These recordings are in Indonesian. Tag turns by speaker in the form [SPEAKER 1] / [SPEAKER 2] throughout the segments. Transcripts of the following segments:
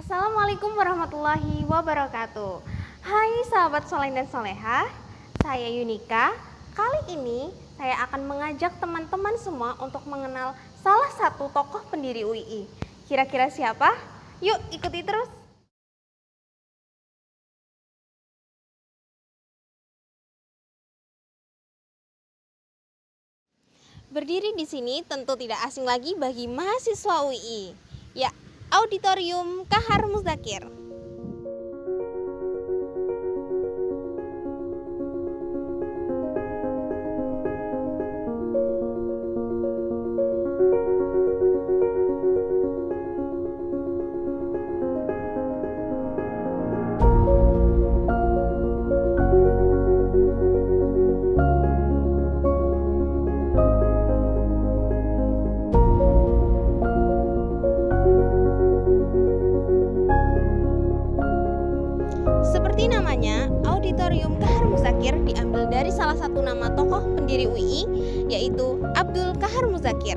[SPEAKER 1] Assalamualaikum warahmatullahi wabarakatuh. Hai sahabat soleh dan soleha, saya Yunika. Kali ini saya akan mengajak teman-teman semua untuk mengenal salah satu tokoh pendiri UII. Kira-kira siapa? Yuk ikuti terus. Berdiri di sini tentu tidak asing lagi bagi mahasiswa UII. Ya, Auditorium Kahar Muzakir. Seperti namanya, Auditorium Kahar Muzakir diambil dari salah satu nama tokoh pendiri UII, yaitu Abdul Kahar Muzakir.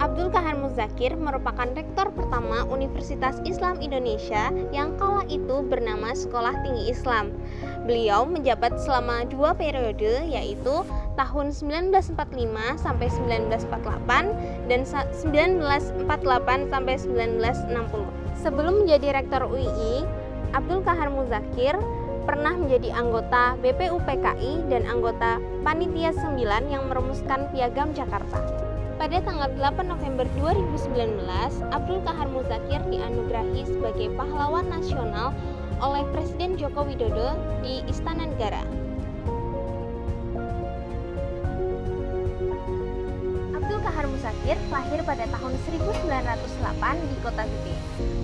[SPEAKER 1] Abdul Kahar Muzakir merupakan rektor pertama Universitas Islam Indonesia yang kala itu bernama Sekolah Tinggi Islam. Beliau menjabat selama 2 periode, yaitu tahun 1945 sampai 1948 dan 1948 sampai 1960. Sebelum menjadi rektor UII, Abdul Kahar Muzakir pernah menjadi anggota BPUPKI dan anggota Panitia 9 yang merumuskan Piagam Jakarta. Pada tanggal 8 November 2019, Abdul Kahar Muzakir dianugerahi sebagai pahlawan nasional oleh Presiden Joko Widodo di Istana Negara. Abdul Kahar Muzakir lahir pada tahun 1908 di Kota Gede.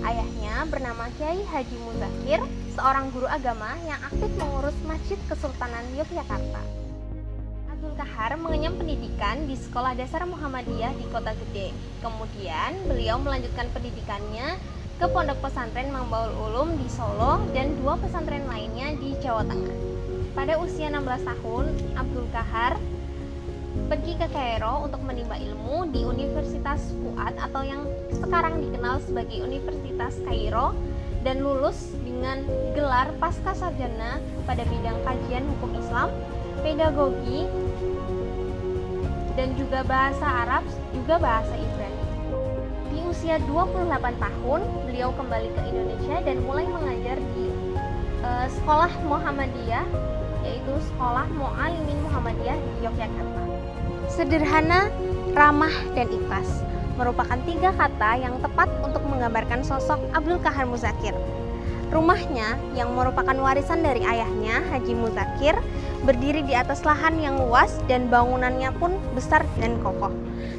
[SPEAKER 1] Ayahnya bernama Kiai Haji Muzakir, seorang guru agama yang aktif mengurus Masjid Kesultanan Yogyakarta. Abdul Kahar mengenyam pendidikan di Sekolah Dasar Muhammadiyah di Kota Gede. Kemudian beliau melanjutkan pendidikannya ke Pondok Pesantren Mambaul Ulum di Solo dan 2 pesantren lainnya di Jawa Tengah. Pada usia 16 tahun, Abdul Kahar pergi ke Kairo untuk menimba ilmu di Universitas Fuad atau yang sekarang dikenal sebagai Universitas Kairo dan lulus dengan gelar pasca sarjana pada bidang kajian hukum Islam, pedagogi, dan juga bahasa Arab, juga bahasa Ibrani. Di usia 28 tahun, beliau kembali ke Indonesia dan mulai mengajar di Sekolah Muhammadiyah, yaitu Sekolah Mu'alimin Muhammadiyah di Yogyakarta. Sederhana, ramah, dan ikhlas merupakan 3 kata yang tepat untuk menggambarkan sosok Abdul Kahar Muzakir. Rumahnya yang merupakan warisan dari ayahnya, Haji Muzakir, berdiri di atas lahan yang luas dan bangunannya pun besar dan kokoh.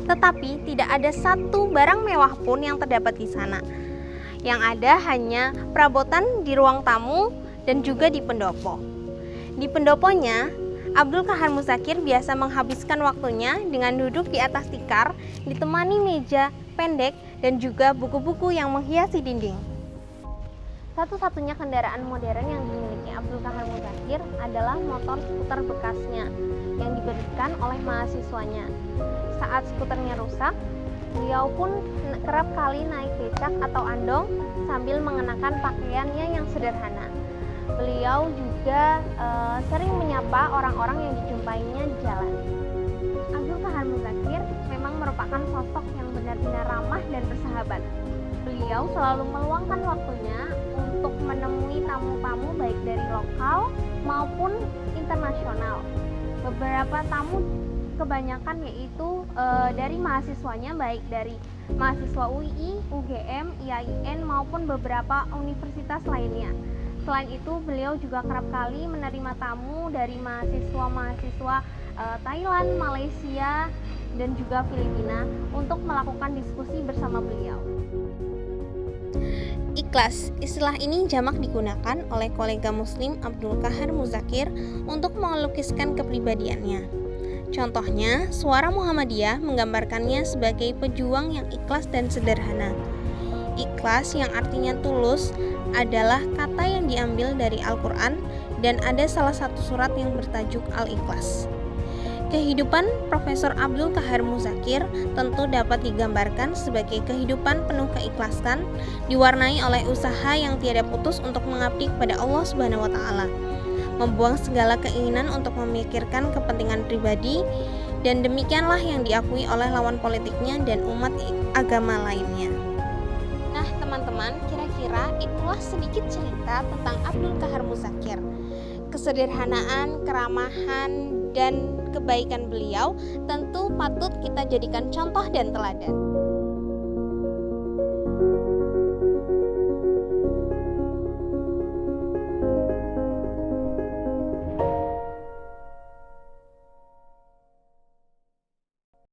[SPEAKER 1] Tetapi tidak ada satu barang mewah pun yang terdapat di sana. Yang ada hanya perabotan di ruang tamu dan juga di pendopo. Di pendoponya, Abdul Kahar Muzakir biasa menghabiskan waktunya dengan duduk di atas tikar, ditemani meja pendek dan juga buku-buku yang menghiasi dinding. Satu-satunya kendaraan modern yang dimiliki Abdul Kahar Muzakir adalah motor skuter bekasnya yang diberikan oleh mahasiswanya. Saat skuternya rusak, beliau pun kerap kali naik becak atau andong sambil mengenakan pakaiannya yang sederhana. Beliau juga sering menyapa orang-orang yang dijumpainya di jalan. Abdul Kahar Muzakir memang merupakan sosok yang benar-benar ramah dan bersahabat. Beliau selalu meluangkan waktunya untuk menemui tamu-tamu baik dari lokal maupun internasional. Beberapa tamu kebanyakan yaitu dari mahasiswanya, baik dari mahasiswa UII, UGM, IAIN maupun beberapa universitas lainnya. Selain itu, beliau juga kerap kali menerima tamu dari mahasiswa-mahasiswa Thailand, Malaysia, dan juga Filipina untuk melakukan diskusi bersama beliau. Ikhlas, istilah ini jamak digunakan oleh kolega muslim Abdul Kahar Muzakir untuk melukiskan kepribadiannya. Contohnya, Suara Muhammadiyah menggambarkannya sebagai pejuang yang ikhlas dan sederhana. Ikhlas yang artinya tulus adalah kata yang diambil dari Al-Quran dan ada salah satu surat yang bertajuk Al-Ikhlas. Kehidupan Profesor Abdul Qahar Muzakir tentu dapat digambarkan sebagai kehidupan penuh keikhlasan, diwarnai oleh usaha yang tiada putus untuk mengabdi kepada Allah Subhanahu wa taala, membuang segala keinginan untuk memikirkan kepentingan pribadi, dan demikianlah yang diakui oleh lawan politiknya dan umat agama lainnya. Nah, teman-teman, kira-kira itulah sedikit cerita tentang Abdul Qahar Muzakir. Kesederhanaan, keramahan, dan kebaikan beliau tentu patut kita jadikan contoh dan teladan.